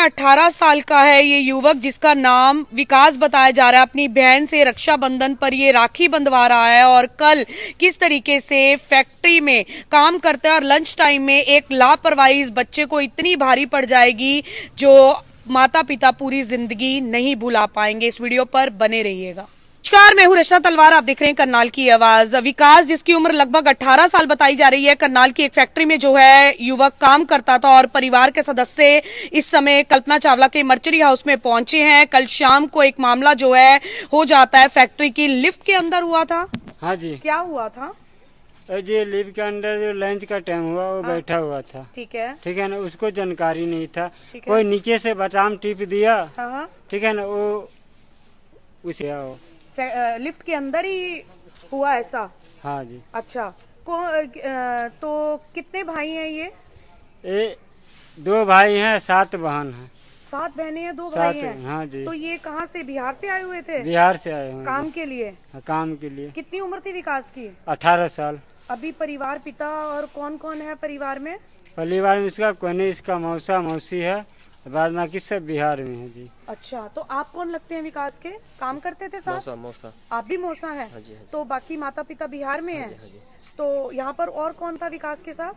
18 साल का है ये युवक, जिसका नाम विकास बताया जा रहा है। अपनी बहन से रक्षाबंधन पर ये राखी बंधवा रहा है और कल किस तरीके से फैक्ट्री में काम करता है और लंच टाइम में एक लापरवाही इस बच्चे को इतनी भारी पड़ जाएगी जो माता पिता पूरी जिंदगी नहीं भुला पाएंगे। इस वीडियो पर बने रहिएगा। नमस्कार, मैं हूं रचना तलवार, आप देख रहे हैं करनाल की आवाज। विकास, जिसकी उम्र लगभग 18 साल बताई जा रही है, करनाल की एक फैक्ट्री में जो है युवक काम करता था और परिवार के सदस्य इस समय कल्पना चावला के मर्चरी हाउस में पहुंचे हैं। कल शाम को एक मामला जो है हो जाता है। फैक्ट्री की लिफ्ट के अंदर हुआ था। हाँ जी, क्या हुआ था जी लिफ्ट के अंदर जो लंच का टाइम हुआ वो बैठा हुआ था। ठीक है ना, उसको जानकारी नहीं था। कोई नीचे से बटन टिप दिया। ठीक है ना, वो उसे लिफ्ट के अंदर ही हुआ ऐसा। हाँ जी। अच्छा, तो कितने भाई हैं ये 2 भाई हैं, 7 बहन हैं। 7 बहनें हैं, 2 भाई हैं। हाँ जी। तो ये कहाँ से, बिहार से आए हुए थे? बिहार से आए हुए काम के लिए? काम के लिए। कितनी उम्र थी विकास की? 18 साल। अभी परिवार, पिता और कौन कौन है परिवार में? परिवार में इसका कोने, इसका मौसा मौसी है, बाद बाकी सब बिहार में है जी। अच्छा, तो आप कौन लगते हैं विकास के? काम करते थे साथ? मौसा। आप भी मौसा हैं? हाँ जी, हाँ जी। तो बाकी माता पिता बिहार में हैं? हाँ जी। तो यहाँ पर और कौन था विकास के साथ?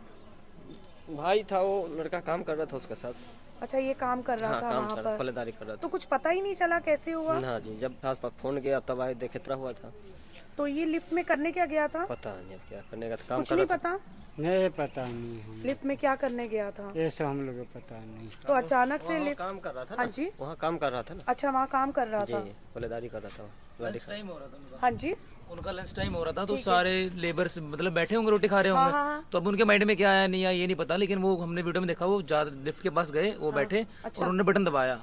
भाई था, वो लड़का काम कर रहा था उसके साथ। अच्छा, ये काम कर रहा था वहाँ पर? पल्लेदारी कर रहा था। तो कुछ पता ही नहीं चला कैसे हुआ? हाँ जी, जब फोन गया तब आए, देखे तरह हुआ था। तो ये लिफ्ट में करने क्या गया था? पता नहीं अब क्या करने का, काम कुछ कर नहीं रहा था। पता? नहीं पता नहीं है, लिफ्ट में क्या करने गया था ये सब हम लोग को पता नहीं। तो अचानक से लिफ्ट काम कर रहा था। हाँ जी, वहाँ काम कर रहा था ना। अच्छा, वहाँ काम कर रहा जी, था। पल्लेदारी कर रहा था। लंच टाइम हो रहा था उनका। हाँ जी, उनका लंच टाइम हो रहा था, तो सारे लेबर्स मतलब बैठे होंगे, रोटी खा रहे होंगे। हाँ। तो अब उनके माइंड में क्या आया नहीं आया ये नहीं पता, लेकिन वो हमने वीडियो में देखा, वो लिफ्ट के पास गए, वो बैठे और उन्होंने बटन दबाया।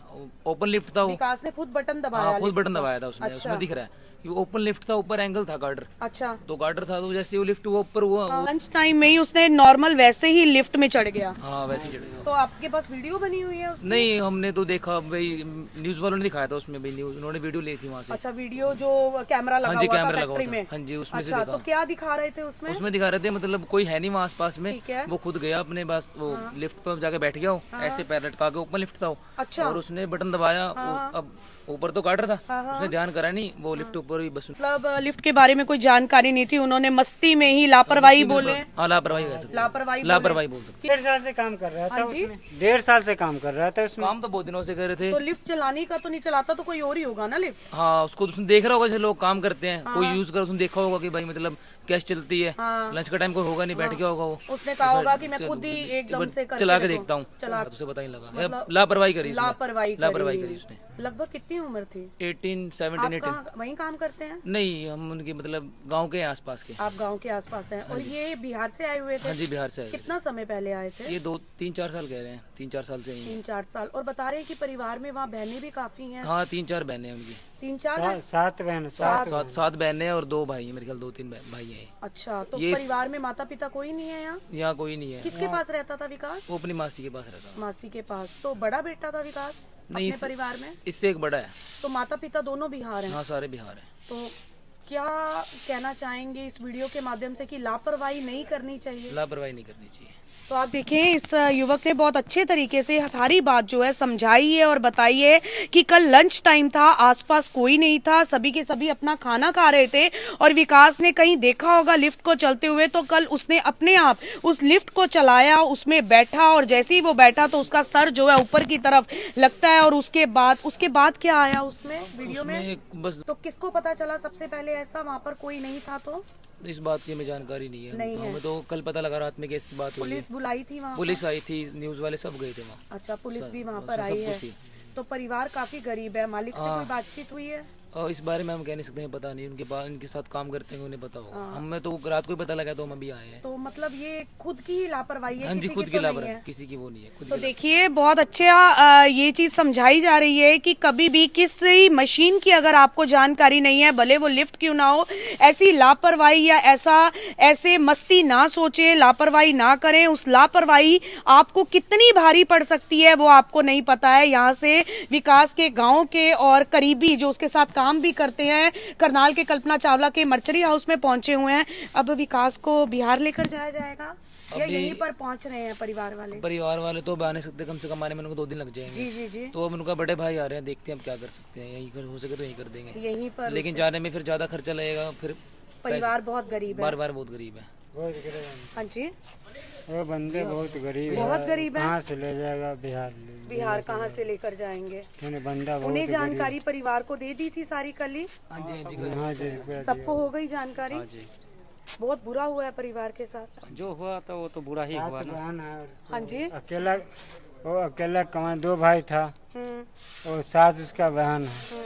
ओपन लिफ्ट था वो। विकास ने खुद बटन दबाया? हाँ, खुद बटन दबाया था उसने। उसमें दिख रहा है कि ओपन लिफ्ट था, ऊपर एंगल था गार्डर। अच्छा, तो गार्डर था, तो जैसे वो लिफ्ट वो ऊपर हुआ। लंच टाइम में ही उसने नॉर्मल वैसे ही लिफ्ट में चढ़ गया। हाँ, वैसे चढ़ गया। तो आपके पास वीडियो बनी हुई है उसकी? नहीं, हमने तो देखा भाई, न्यूज वालों ने दिखाया था उसमें भाई, न्यूज उन्होंने वीडियो ली थी वहाँ से। अच्छा, वीडियो जो कैमरा लगा हाँ जी, हुआ था कैमरा लगा फैक्ट्री हुआ में? था। हाँ जी, उसमें से अच्छा, देखा। तो क्या दिखा रहे थे उसमें? उसमें दिखा रहे थे मतलब कोई है नहीं वहाँ आसपास में। ठीक है। वो खुद गया अपने, बस वो लिफ्ट पर जाके बैठ गया। ऐसे पैर लटका के, ओपन लिफ्ट था वो। अच्छा। और उसने बटन दबाया। अब ऊपर तो गार्डर था, उसने ध्यान करा नहीं, वो लिफ्ट ऊपर ही बस। मतलब लिफ्ट के बारे में कोई जानकारी नहीं थी, उन्होंने मस्ती में ही लापरवाही बोले। हाँ, लापरवाही कह सकते हैं। लापरवाही बोल सकते। 1.5 साल से काम कर रहा था उसमें। 1.5 साल से काम कर रहा था उसमें। काम तो बहुत दिनों से कर रहे थे। तो लिफ्ट चलाने का तो नहीं चलाता तो कोई और ही होगा ना लिफ्ट? हाँ, उसको तो उसने देख रहा होगा जैसे लोग काम करते हैं, कोई यूज कर, उसने देखा होगा कि भाई मतलब कैसे चलती है। लंच का टाइम कोई होगा नहीं, बैठ गया होगा वो। उसने कहा होगा कि मैं खुद ही एकदम से चला के देखता हूँ, तो उसे पता ही लगा। लापरवाही करी करी उसने। लगभग कितनी उम्र थी? 18, 17, 18। वहीं काम करते हैं? नहीं, हम उनके मतलब गांव के आसपास के। आप गांव के आसपास हैं। और ये बिहार से आए हुए थे? हाँ जी, बिहार से आए। कितना समय पहले आए थे? ये 2-3-4 साल कह रहे हैं, 3-4 साल से ही। 3-4 साल। और बता रहे हैं कि परिवार में वहाँ बहनें भी काफी हैं? हाँ, 3-4 बहनें हैं उनकी। 3-4? 7 बहन, 7 बहनें हैं और 2 भाई हैं, मेरे ख्याल 2-3 भाई हैं। अच्छा, तो परिवार में माता पिता कोई नहीं है यहाँ? यहाँ कोई नहीं है। किसके पास रहता था विकास? वो अपनी मासी के पास रहता था। मासी के पास। तो बड़ा बेटा था विकास नहीं, अपने परिवार में? इससे एक बड़ा है। तो माता पिता दोनों बिहार हैं? हाँ, सारे बिहार हैं। तो क्या कहना चाहेंगे इस वीडियो के माध्यम से कि लापरवाही नहीं करनी चाहिए? लापरवाही नहीं करनी चाहिए। तो आप देखें, इस युवक ने बहुत अच्छे तरीके से सारी बात जो है समझाई है और बताई है कि कल लंच टाइम था, आसपास कोई नहीं था, सभी के सभी अपना खाना खा रहे थे और विकास ने कहीं देखा होगा लिफ्ट को चलते हुए, तो कल उसने अपने आप उस लिफ्ट को चलाया, उसमें बैठा और जैसे ही वो बैठा तो उसका सर जो है ऊपर की तरफ लगता है। और उसके बाद क्या आया उसमें वीडियो में? बस तो किसको पता चला सबसे पहले ऐसा, वहाँ पर कोई नहीं था? तो इस बात की हमें जानकारी नहीं है। नहीं है। हमें तो कल पता लगा रात में कि ऐसी बात हुई। पुलिस बुलाई थी वहाँ? पुलिस आई थी, न्यूज वाले सब गए थे वहाँ। अच्छा, पुलिस भी वहाँ पर आई है। तो परिवार काफी गरीब है, मालिक से कोई बातचीत हुई है? और इस बारे में हम कह नहीं सकते हैं, पता नहीं, उनके पास इनके साथ काम करते हैं, उन्हें पता होगा। हमें तो रात को ही पता लगा तो हम अभी आए हैं। तो मतलब ये खुद की ही लापरवाही है? हाँ जी, खुद की लापरवाही, किसी की वो नहीं है। तो देखिए, बहुत अच्छा ये चीज समझाई जा रही है कि कभी भी किसी मशीन की अगर आपको जानकारी नहीं है, भले वो लिफ्ट क्यों ना हो, ऐसी लापरवाही या ऐसे मस्ती ना सोचे, लापरवाही ना करें। उस लापरवाही आपको कितनी भारी पड़ सकती है वो आपको नहीं पता है। यहाँ से विकास के गाँव के और करीबी जो उसके साथ काम भी करते हैं। करनाल के कल्पना चावला के मर्चरी हाउस में पहुंचे हुए हैं। अब विकास को बिहार लेकर जाया जाएगा या यहीं पर पहुंच रहे हैं परिवार वाले? परिवार वाले तो आ नहीं सकते, कम से कम आने में उनको 2 दिन लग जाएंगे। जी जी जी। तो अब उनका बड़े भाई आ रहे हैं, देखते हैं अब क्या कर सकते हैं, यहीं हो सके तो यहीं कर देंगे यहीं पर। लेकिन जाने में फिर ज्यादा खर्चा लगेगा, फिर परिवार बहुत गरीब है। बार बहुत गरीब है। बहुत गरीब है। हाँ जी, वो बंदे बहुत गरीब है। बहुत गरीब है। कहाँ से ले जाएगा बिहार? बिहार कहाँ से लेकर जाएंगे? बंदा उन्हें जानकारी परिवार को दे दी थी सारी कल ही? हाँ जी हाँ जी, सबको हो गई जानकारी? बहुत बुरा हुआ है परिवार के साथ। जो हुआ था वो तो बुरा ही हुआ ना। बहन है हाँ जी। अकेला कमा, 2 भाई था और 7 उसका बहन है।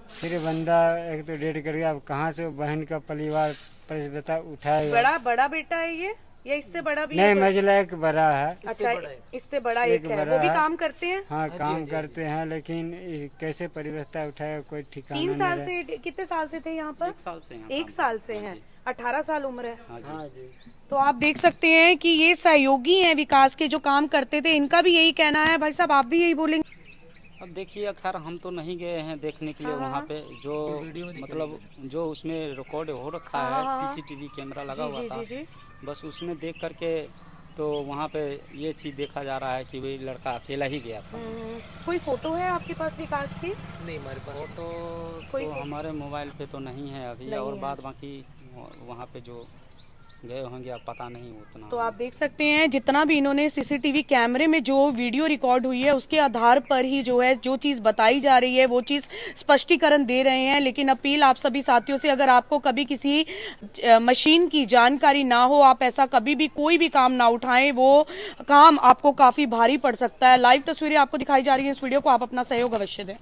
फिर बंदा एक तो डेट कर गया, अब कहाँ से बहन का परिवार बता उठाएगा? बड़ा बेटा है ये या इससे बड़ा भी? नहीं, मझला एक बड़ा है। अच्छा, इससे बड़ा एक है। वो भी काम करते हैं? हाँ, काम करते हैं, लेकिन कैसे परिवस्था उठाएगा कोई ठिकाना नहीं। 3 साल से, कितने साल से थे यहाँ पर? 1 साल से। 1 साल से हैं। 18 साल उम्र है। हाँ जी। तो आप देख सकते हैं कि ये सहयोगी हैं विकास के, जो काम करते थे। इनका भी यही कहना है। भाई साहब, आप भी यही बोलेंगे? अब देखिए, खैर हम तो नहीं गए हैं देखने के लिए वहाँ पे, जो मतलब जो उसमें रिकॉर्ड हो रखा है, सीसीटीवी कैमरा लगा हुआ था, बस उसमें देख करके तो वहाँ पे ये चीज देखा जा रहा है कि वही लड़का अकेला ही गया था। कोई फोटो है आपके पास विकास की? नहीं, हमारे पास फोटो तो हमारे मोबाइल पे तो नहीं है अभी, और बाद बाकी वहाँ पे जो गए होंगे, अब पता नहीं उतना। तो आप देख सकते हैं, जितना भी इन्होंने सीसीटीवी कैमरे में जो वीडियो रिकॉर्ड हुई है उसके आधार पर ही जो है, जो चीज बताई जा रही है वो चीज स्पष्टीकरण दे रहे हैं। लेकिन अपील आप सभी साथियों से, अगर आपको कभी किसी मशीन की जानकारी ना हो, आप ऐसा कभी भी कोई भी काम ना उठाएं, वो काम आपको काफी भारी पड़ सकता है। लाइव तस्वीरें आपको दिखाई जा रही है, इस वीडियो को आप अपना सहयोग अवश्य दें।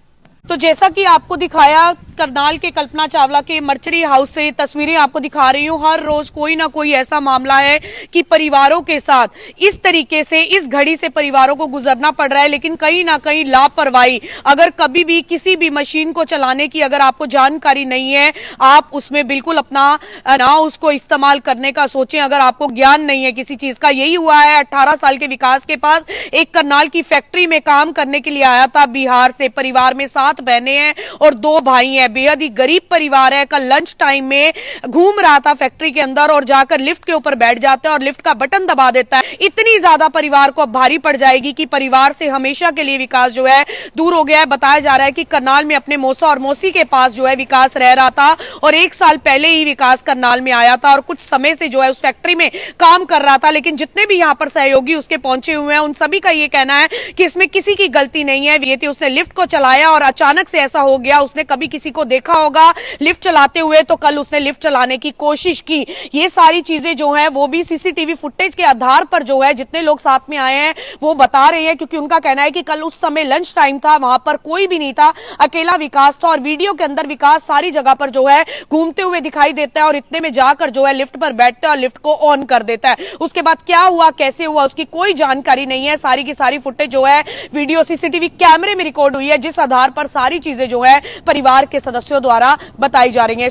तो जैसा कि आपको दिखाया, करनाल के कल्पना चावला के मर्चरी हाउस से तस्वीरें आपको दिखा रही हूँ। हर रोज कोई ना कोई ऐसा मामला है कि परिवारों के साथ इस तरीके से, इस घड़ी से परिवारों को गुजरना पड़ रहा है। लेकिन कहीं ना कहीं लापरवाही, अगर कभी भी किसी भी मशीन को चलाने की अगर आपको जानकारी नहीं है, आप उसमें बिल्कुल अपना ना उसको इस्तेमाल करने का सोचें, अगर आपको ज्ञान नहीं है किसी चीज का। यही हुआ है 18 साल के विकास के पास। एक करनाल की फैक्ट्री में काम करने के लिए आया था बिहार से। परिवार में 7 बहनें हैं और 2 भाई हैं। बेहद ही गरीब परिवार है। कल लंच टाइम में घूम रहा था फैक्ट्री के अंदर और जाकर लिफ्ट के ऊपर बैठ जाता है और लिफ्ट का बटन दबा देता है। इतनी ज्यादा परिवार को अब भारी पड़ जाएगी कि परिवार से हमेशा के लिए विकास जो है दूर हो गया है। बताया जा रहा है कि करनाल में अपने मौसा और मौसी के पास जो है विकास रह रहा था और 1 साल पहले ही विकास करनाल में आया था और कुछ समय से जो है उस फैक्ट्री में काम कर रहा था। लेकिन जितने भी यहाँ पर सहयोगी उसके पहुंचे हुए हैं, उन सभी का ये कहना है कि इसमें किसी की गलती नहीं है। ये उसने लिफ्ट को चलाया और अचानक से ऐसा हो गया। उसने कभी किसी को देखा होगा लिफ्ट चलाते हुए, तो कल उसने लिफ्ट चलाने की कोशिश की। ये सारी चीजें जो है वो भी सीसीटीवी फुटेज के आधार पर जो है जितने लोग साथ में आए हैं वो बता रहे हैं, क्योंकि उनका कहना है कि कल उस समय लंच टाइम था, वहां पर कोई भी नहीं था, अकेला विकास था। और वीडियो के अंदर विकास सारी जगह पर जो है घूमते हुए दिखाई देता है और इतने में जाकर जो है लिफ्ट पर बैठता है और लिफ्ट को ऑन कर देता है। उसके बाद क्या हुआ, कैसे हुआ, उसकी कोई जानकारी नहीं है। सारी की सारी फुटेज जो है वीडियो सीसीटीवी कैमरे में रिकॉर्ड हुई है, जिस आधार पर सारी चीजें जो है परिवार के सदस्यों द्वारा बताई जा रही है।